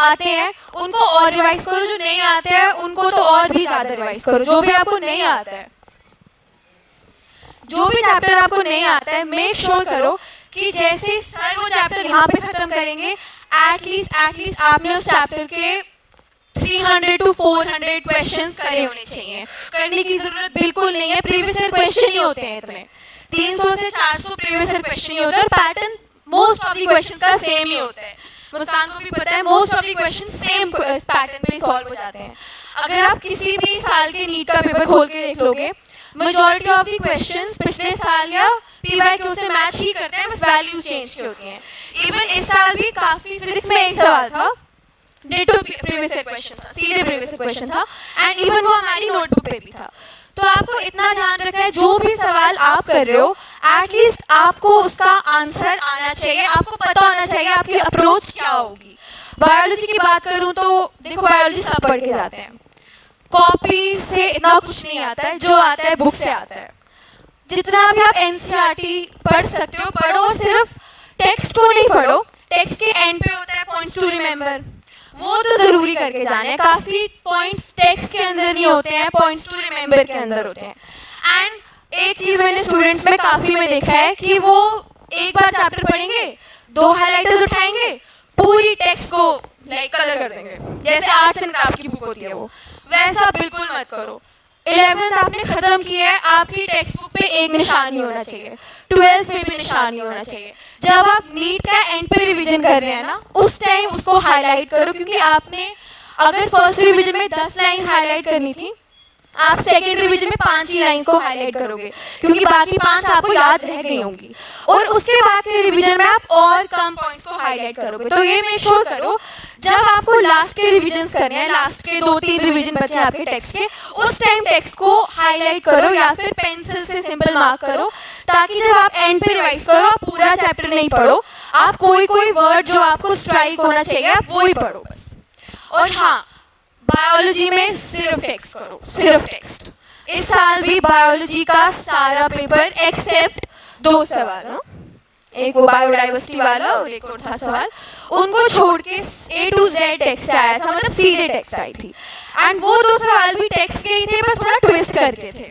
आते हैं उनको और रिवाइज करो, जो नहीं आते हैं उनको तो और भी ज़्यादा रिवाइज करो। जो भी आपको नहीं आता है, जो भी चैप्टर आपको नहीं आता है, मेक श्योर करो कि जैसे सर वो चैप्टर यहाँ पे ख़त्म करेंगे, एटलीस्ट आपने उस चैप्टर के 300 to 400 क्वेश्चंस करे होने चाहिए। करने की ज़रूरत बिल्कुल नहीं है, प्रीवियस ईयर क्वेश्चन ही होते हैं इतने, 300 से 400 प्रीवियस ईयर क्वेश्चन ही होते हैं और pattern most of the question का सेम ही होता है। मुस्कान को भी पता है, most of the question same pattern पे सॉल्व हो जाते हैं। अगर आप किसी भी साल के नीट का पेपर खोल के देख लोगे, मेजॉरिटी ऑफ द क्वेश्चंस पिछले साल या PYQ से मैच ही करते हैं, बस वैल्यूज चेंज की होती हैं। इवन इस साल भी काफ़ी, फिजिक्स में एक सवाल था, डिटो प्रीवियस ईयर क्वेश्चन था, सीधे प्रीवियस ईयर क्वेश्चन था, एंड इवन वो हमारी नोटबुक पे भी था। तो आपको इतना ध्यान रखना है, जो भी सवाल आप कर रहे हो एटलीस्ट आपको उसका आंसर आना चाहिए, आपको पता होना चाहिए आपकी अप्रोच क्या होगी। बायोलॉजी की बात करूँ तो देखो, बायोलॉजी सब पढ़ के जाते हैं, कॉपी से इतना कुछ नहीं आता है, जो आता है बुक से आता है। जितना भी आप NCERT पढ़ सकते हो पढ़ो, और सिर्फ टेक्स्ट को नहीं पढ़ो, टेक्स्ट के एंड पे होता है पॉइंट्स टू रिमेंबर, वो तो ज़रूरी करके जाना है। काफ़ी पॉइंट्स टेक्स्ट के अंदर नहीं होते हैं, पॉइंट्स टू रिमेंबर के अंदर होते हैं। एंड एक चीज़ मैंने स्टूडेंट्स में काफ़ी में देखा है कि वो एक बार चैप्टर पढ़ेंगे, 2 हाइलाइटर्स उठाएंगे, पूरी टेक्स्ट को लाइक कलर कर देंगे, जैसे आर्ट्स एंड क्राफ्ट की बुक होती है वो। वैसा बिल्कुल मत करो। 11th आपने ख़त्म किया है, आपकी टेक्स्ट बुक पे एक निशान नहीं होना चाहिए, 12th में भी निशान नहीं होना चाहिए। जब आप नीट का एंड पे रिवीजन कर रहे हैं ना, उस टाइम उसको हाईलाइट करो, क्योंकि आपने अगर फर्स्ट रिवीजन में 10 लाइन हाईलाइट करनी थी, आप सेकेंड रिवीजन में 5 ही लाइन्स को हाईलाइट करोगे, क्योंकि बाकी 5 आपको याद रह गई होंगी, और उसके बाद के रिवीजन में आप और कम पॉइंट्स को हाईलाइट करोगे। तो ये मेक श्योर करो, जब आपको लास्ट के रिवीजन्स करने हैं, लास्ट के 2-3 रिवीजन बचे आपके टेक्स्ट के, उस टाइम टेक्स्ट को हाईलाइट करो या फिर पेंसिल से सिंपल मार्क करो, ताकि जब आप एंड पे रिवाइज करो आप पूरा चैप्टर नहीं पढ़ो, आप कोई वर्ड जो आपको स्ट्राइक होना चाहिए आप वो ही पढ़ो बस। और हाँ, बायोलॉजी में सिर्फ टेक्स्ट करो, सिर्फ टेक्स्ट। इस साल भी बायोलॉजी का सारा पेपर एक्सेप्ट 2 सवाल, एक वो बायोडाइवर्सिटी वाला और एक और था सवाल, उनको छोड़ के A to Z टेक्स्ट आया था, मतलब सीधे टेक्स्ट आई थी। एंड वो 2 सवाल भी टेक्स्ट के ही थे, बस थोड़ा ट्विस्ट करके थे।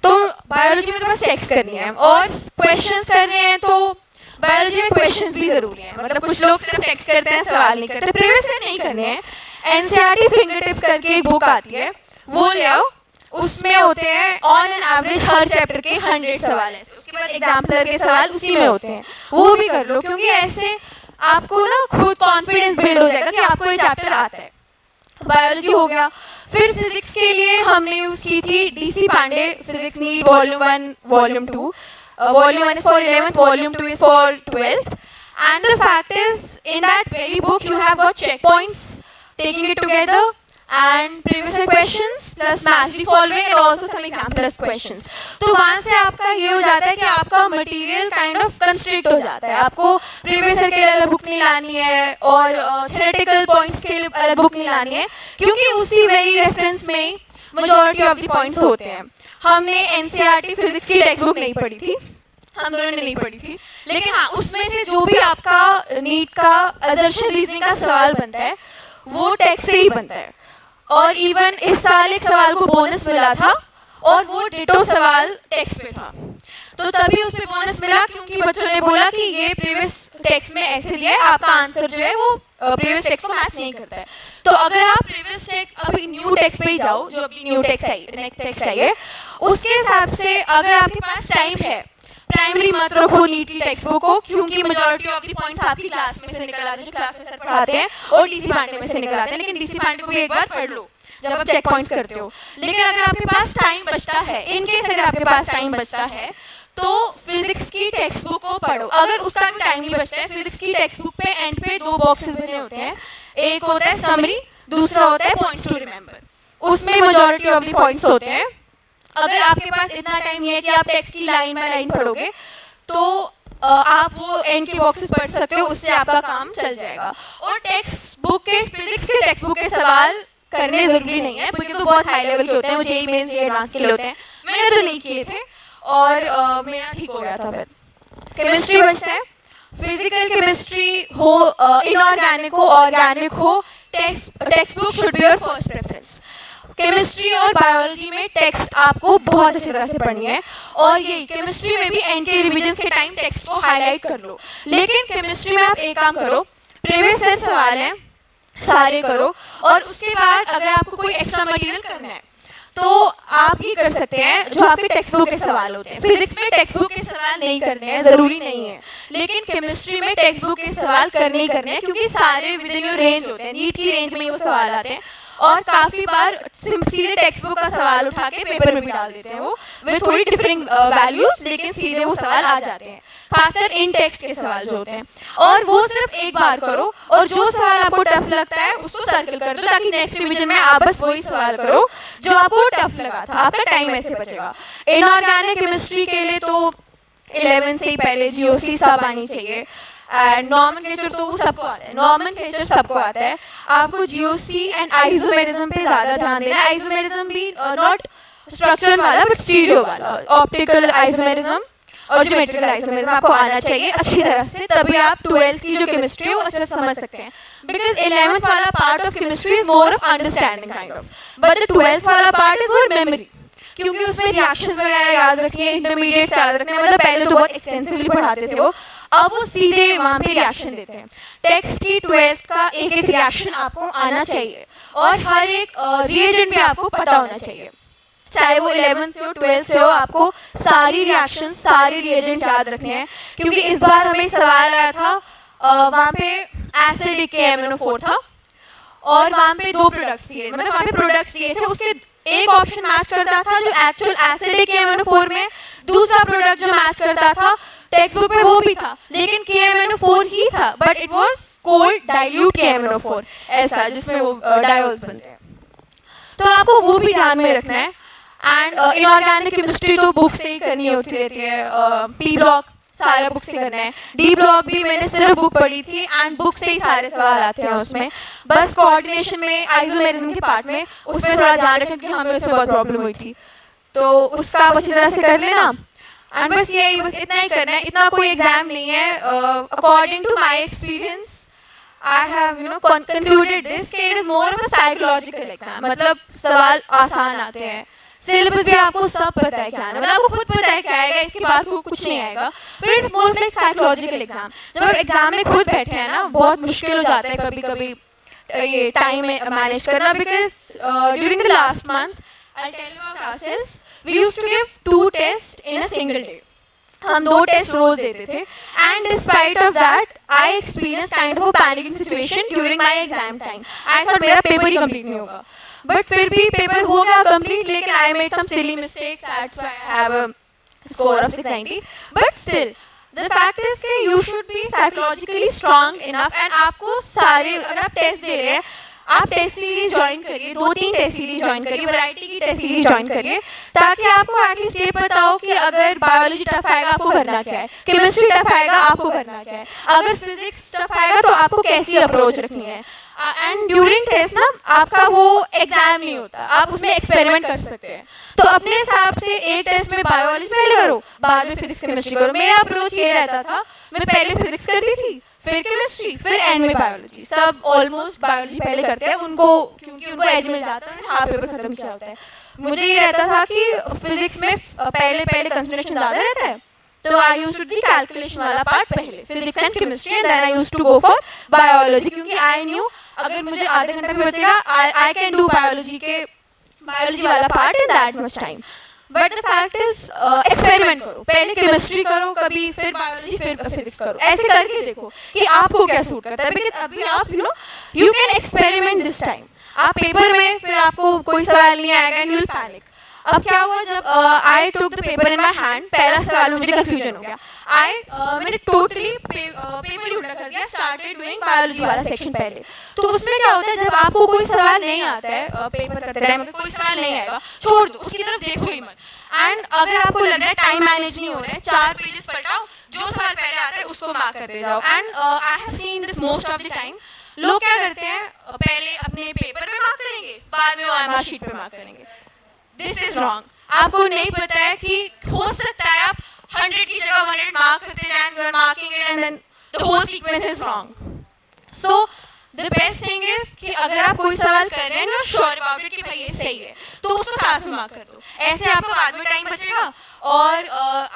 तो बायोलॉजी में तो बस टेक्स्ट करनी है, और क्वेश्चंस करने हैं तो बायोलॉजी में क्वेश्चंस भी ज़रूरी हैं। मतलब कुछ लोग सिर्फ टेक्स्ट करते हैं, सवाल नहीं करते, प्रीवियस ईयर नहीं करने हैं। NCERT फिंगर टिप्स करके एक बुक आती है, वो ले आओ, उसमें होते हैं on an average her chapter के 100 सवाल ऐसे, उसके बाद एग्जाम्पलर के सवाल उसी में होते हैं, वो भी कर लो, क्योंकि ऐसे आपको ना खुद कॉन्फिडेंस बिल्ड हो जाएगा कि आपको ये चैप्टर आता है। बायोलॉजी हो गया। फिर फिजिक्स के लिए हमने यूज़ की थी DC Pandey physics NEET volume 1 volume 2। Volume 1 is for 11th, Volume 2 is for 12th. And the fact is, in that very book, you have got checkpoints, taking it together, and previous year questions, plus match the following, and also some example questions. तो वहाँ से आपका ये हो जाता है कि आपका मटेरियल काइंड ऑफ कंस्ट्रिक्ट हो जाता है। आपको प्रीवियस ईयर के लिए अलग बुक नहीं लानी है, और थ्योरेटिकल पॉइंट्स के लिए अलग बुक नहीं लानी है, क्योंकि उसी वही रेफरेंस में ही मेजॉरिटी ऑफ द पॉइंट्स होते हैं। हमने NCERT फिजिक्स की टेक्स्ट बुक नहीं पढ़ी थी, हम दोनों ने नहीं पढ़ी थी, लेकिन हाँ उसमें से जो भी आपका नीट का असर्शन रीजनिंग का सवाल बनता है वो टेक्स्ट से ही बनता है। और इवन इस साल एक सवाल को बोनस मिला था, और वो डिटो सवाल टेक्स्ट पे था, तो तभी उस पर बोनस मिला, क्योंकि बच्चों ने बोला कि ये प्रीवियस टेक्स्ट में ऐसे दिया है, आपका आंसर जो है वो प्रीवियस टेक्स्ट को मैच नहीं करता है। तो अगर आप प्रीवियस टेक्स्ट अभी न्यू टेक्स्ट पे ही जाओ, जो अभी new text I next text I है, उसके हिसाब से अगर आपके पास टाइम है, प्राइमरी मत रखो नीट की टेक्स्ट बुक को, क्योंकि मेजॉरिटी ऑफ द पॉइंट्स आपकी क्लास में से निकल आते हैं, जो क्लास में सर पढ़ाते हैं, और DC पांडे में से निकल आते हैं। लेकिन DC पांडे को भी एक बार पढ़ लो जब आप चेक पॉइंट्स करते हो। लेकिन अगर आपके पास टाइम बचता है, इन केस अगर आपके पास टाइम बचता है, तो फिजिक्स की टेक्स्ट बुक को पढ़ो। अगर उसका भी टाइम नहीं बचता है, फिजिक्स की टेक्स्ट बुक पे एंड पे 2 बॉक्सेस बने होते हैं, एक होता है समरी, दूसरा होता है पॉइंट्स टू रिमेंबर, उसमें मेजॉरिटी ऑफ द पॉइंट्स होते हैं। अगर आपके पास इतना टाइम है कि आप टेक्स्ट की लाइन बाय लाइन पढ़ोगे, तो आप वो एंड के बॉक्सेस पढ़ सकते हो, उससे आपका काम चल जाएगा। और टेक्स्ट बुक के फिजिक्स के टेक्स्ट बुक के सवाल करने ज़रूरी नहीं है, क्योंकि तो बहुत हाई लेवल के होते हैं, वो JEE मेंस JEE एडवांस के लिए होते हैं। मैंने तो नहीं किए थे, और मेरा ठीक हो गया था। फिर केमिस्ट्री बचता है, फिजिकल केमिस्ट्री हो, इनऑर्गेनिक हो, ऑर्गेनिक हो, text book should be your first preference. Chemistry और बायोलॉजी में टेक्स्ट आपको बहुत अच्छी तरह से पढ़नी है, और यही केमिस्ट्री में भी एंड के रिविजन्स के टाइम टेक्स्ट को हाईलाइट कर लो। लेकिन केमिस्ट्री में आप एक काम करो, प्रीवियस ईयर सवाल हैं सारे करो, और उसके बाद अगर आपको कोई एक्स्ट्रा मटेरियल करना है तो आप ही कर सकते हैं जो आपके टेक्स्ट बुक के सवाल होते हैं। फिजिक्स में टेक्स्ट बुक के सवाल नहीं करने हैं, ज़रूरी नहीं है, लेकिन केमिस्ट्री में टेक्स्ट बुक के सवाल करने ही करने हैं, क्योंकि सारे विद इन योर रेंज होते हैं, नीट की रेंज में वो सवाल आते हैं। और काफ़ी बार सीधे टेक्स्ट बुक का सवाल उठा के पेपर में भी डाल देते हैं वो, वे थोड़ी डिफरिंग वैल्यूज, लेकिन सीधे वो सवाल आ जाते हैं, खासकर इन टेक्स्ट के सवाल जो होते हैं। और वो सिर्फ एक बार करो, और जो सवाल आपको टफ लगता है उसको सर्कल कर दो, ताकि नेक्स्ट रिवीजन में आप बस वही सवाल करो जो आपको टफ लगा था, आपका टाइम ऐसे बचेगा। इनऑर्गेनिक केमिस्ट्री के लिए तो 11 से ही पहले जीओसी सब आनी चाहिए, एंड नॉमेनक्लेचर तो सबको आता है, नॉमेनक्लेचर सबको आता है। आपको जीओसी एंड आइसोमेरिज्म पे ज़्यादा ध्यान देना है। आइसोमेरिज्म भी नॉट स्ट्रक्चरल वाला बट स्टीरियो वाला, ऑप्टिकल आइसोमेरिज्म और ज्योमेट्रिकल आइसोमेरिज्म आपको आना चाहिए अच्छी तरह से, तभी आप 12th की जो केमिस्ट्री है वो अच्छे से समझ सकते हैं। बिकॉज 11th वाला part of chemistry is more of understanding kind of, but the 12th वाला पार्ट इज मोर मेमोरी, क्योंकि उसमें रिएक्शंस वगैरह याद रखिए, इंटरमीडिएट्स याद रखने, मतलब पहले तो बहुत एक्सटेंसिवली पढ़ाते थे वो, अब वो सीधे वहाँ पे रिएक्शन देते हैं। टेक्स्ट की 12th का एक एक रिएक्शन आपको आना चाहिए, और हर एक रिएजेंट भी आपको पता होना चाहिए, चाहे वो 11th से हो 12th से हो, आपको सारी रिएक्शन सारे रिएजेंट याद रखने हैं। क्योंकि इस बार हमें सवाल आया था, वहाँ पे एसिड KMnO4 था, और वहाँ पे 2 प्रोडक्ट्स दिए, मतलब वहाँ पे प्रोडक्ट्स दिए थे, उसके एक ऑप्शन मैच करता था जो एक्चुअल एसिड KMnO4 में, दूसरा प्रोडक्ट जो मैच करता था टेक्स्ट बुक में वो भी था, लेकिन KMnO4 ही था, but it was cold dilute KMnO4 ऐसा, जिसमें वो डायोल्स बनते हैं, तो आपको वो भी ध्यान में रखना है। एंड इनऑर्गेनिक केमिस्ट्री तो बुक से ही करनी होती रहती है, पी ब्लॉक सारा बुक से करना है, डी ब्लॉक भी मैंने सिर्फ बुक पढ़ी थी, एंड बुक से ही सारे सवाल आते हैं उसमें, बस कोऑर्डिनेशन में आइसोमेरिज्म के पार्ट में उसमें थोड़ा ध्यान रखें, क्योंकि हमें उसमें बहुत प्रॉब्लम हुई थी, तो उसका आप अच्छी तरह से कर लेना। एंड बस यही, बस इतना ही करना है, इतना कोई एग्जाम नहीं है। According to my experience I have concluded this कि it is more of a psychological exam, मतलब सवाल आसान आते हैं, सिलेबस भी आपको सब पता है क्या आना, मतलब आपको खुद पता है क्या आएगा, इसके बाद को कुछ नहीं आएगा, but it's more like psychological exam. जब आप एग्जाम में खुद बैठे हैं ना, बहुत मुश्किल हो जाता है कभी कभी ये टाइम मैनेज करना, because during the last month I'll tell you our classes, we used to give 2 tests in a single day. हम 2 टेस्ट रोज देते थे, and despite of that I experience kind of a panicking situation during my exam time. I thought मेरा paper ही complete नहीं होगा, but फिर भी paper हो गया कंप्लीट, लेकिन I made some silly mistakes, that's why I have a score of 690, but still the fact is कि you should be psychologically strong enough, and आपको सारे, अगर आप टेस्ट दे रहे हैं, आप टेस्ट सीरीज ज्वाइन करिए, 2-3 टेस्ट सीरीज ज्वाइन करिए, वैरायटी की टेस्ट सीरीज ज्वाइन करिए, ताकि आपको एटलीस्ट ये पता हो कि अगर बायोलॉजी टफ आएगा आपको करना क्या है, केमिस्ट्री टफ आएगा आपको करना क्या है, अगर फिजिक्स टफ आएगा तो आपको कैसी अप्रोच रखनी है। एंड ड्यूरिंग टेस्ट ना आपका वो एग्जाम नहीं होता, आप उसमें एक्सपेरिमेंट कर सकते हैं, तो अपने हिसाब से एक टेस्ट में बायोलॉजी पहले करो, बाद में फिजिक्स केमिस्ट्री करो। मेरा अप्रोच ये रहता था, मैं पहले फिजिक्स करती थी, फिर केमिस्ट्री, फिर एंड में बायोलॉजी। सब ऑलमोस्ट बायोलॉजी पहले करते हैं, उनको क्योंकि उनको एज मिल जाता है, उन्होंने हाफ पेपर खत्म किया होता है। मुझे ये रहता था कि फिजिक्स में पहले कंसंट्रेशन ज़्यादा रहता है, तो I used to the calculation वाला पार्ट पहले, physics and chemistry, and then I used to go for biology, क्योंकि आई न्यू अगर मुझे आधे घंटे भी बचेगा आई कैन डू बायोलॉजी वाला part in that much time. But the fact is experiment करो, पहले केमिस्ट्री करो कभी, फिर बायोलॉजी, फिर फिजिक्स करो, ऐसे करके देखो कि आपको क्या सूट करता है, बिकॉज अभी आप you can experiment this time. आप पेपर में फिर आपको कोई सवाल नहीं आएगा एंड यू विल पैनिक। अब क्या हुआ, जब I took the paper in my hand, पहला सवाल मुझे कन्फ्यूजन हो गया, मैंने टोटली पेपर ही उल्टा कर दिया, स्टार्टेड डूइंग बायोलॉजी वाला सेक्शन पहले। तो उसमें क्या होता है, जब आपको कोई सवाल नहीं आता है पेपर करते टाइम, अगर कोई सवाल नहीं आएगा छोड़ दो, उसकी तरफ देखो ही मत। एंड अगर आपको लग रहा है टाइम मैनेज नहीं हो रहा है, 4 पेजेस पलटाओ, जो सवाल पहले आता है उसको मार्क करते जाओ। And I have seen this most of the time, लोग क्या करते हैं, पहले अपने पेपर पे मार्क करेंगे, बाद में OMR शीट पे मार्क करेंगे। This is wrong. आपको नहीं पता है कि हो सकता है आप 100 की जगह 100 मार्क करते जाएं, you are marking it and then the whole sequence is wrong. So the best thing is कि अगर आप कोई सवाल कर रहे हैं ना श्योर अबाउट इट कि भाई ये सही है तो उसको साथ में मार्क कर दो. ऐसे आपको बाद में टाइम बचेगा और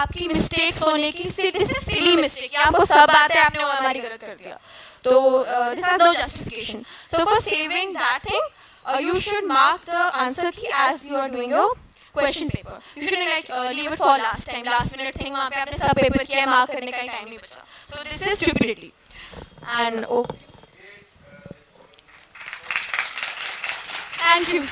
आपकी मिस्टेक्स होने की दिस इज सिली मिस्टेक. आपको सब आता है, आपने हमारी गलत कर दिया. तो this has no justification. So for saving that thing you should mark the answer key as you are doing your question paper. You shouldn't like leave it for last time, last minute thing. वहाँ पे आपने सब paper किया है, mark करने का time नहीं बचा. So this is stupidity. And thank you.